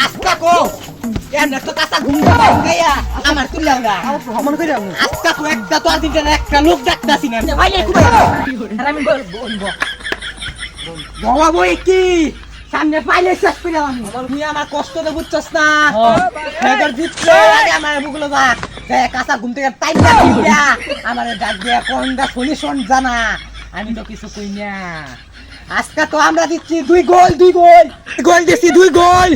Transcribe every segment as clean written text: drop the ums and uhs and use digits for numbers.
আজকা কো এমনে তো কাঁচা ঘুম গাইয়া আমার তুললাম না ভ্রমণ করে আমি আজকা কো একটা তো আর্জেন্টিনা একটা লোক ডাকতাছি না ভাই একটু আর আমি বলবো বাবা বই কি সামনে পাইলে শেষ করে আমি তুই আমার কষ্ট তো বুঝছস না হেদার জিতছে আগে আমার বুকলো যা কাঁচা ঘুম থেকে টাইম দিয়া আমারে ডাক দিয়া কোনটা সলিউশন জানা আমি তো কিছু কই না আজকে তো আমরা দিচ্ছি 2 গোল গোল দিছি 2 গোল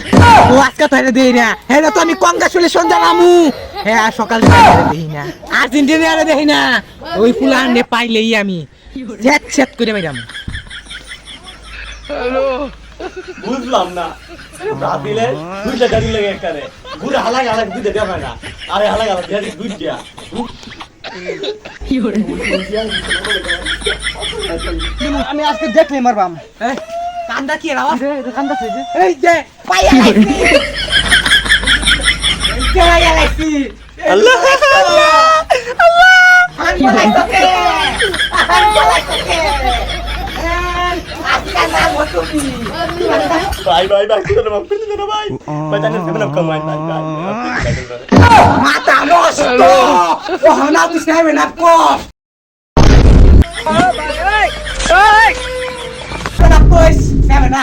ও আজকে তো এটা দেই না এটা তো আমি কংগ্রাচুলেশন জানামু হ্যাঁ সকাল সকাল দেই না আর্জেন্টিনা দেই না ওই ফুলানে পাইলেই আমি সেট করে বাইরাম বুঝলাম না ব্রাজিলে দুইটা গাড়ি লেগে একবারে ঘুরে হালাগ হালাগ দুইটা দেওয়া না আরে হালাগ হালাগ গাড়ি দুইটা আমি আজকে দেখলে মারবাম কান্দা কি রাও কান্দা আছে যে এই যে পাইয়া লাইছি এই যে পাইয়া লাইছি আল্লাহ আল্লাহ আজকে না মতুবি ভাই ভাই ভাই চলো মাফ করে দাও ভাই ভাই জানেন কেমন কমাই ভাই মাথা নষ্ট ও না তুই সাইবে না কো এই এই না কইস সাইবে না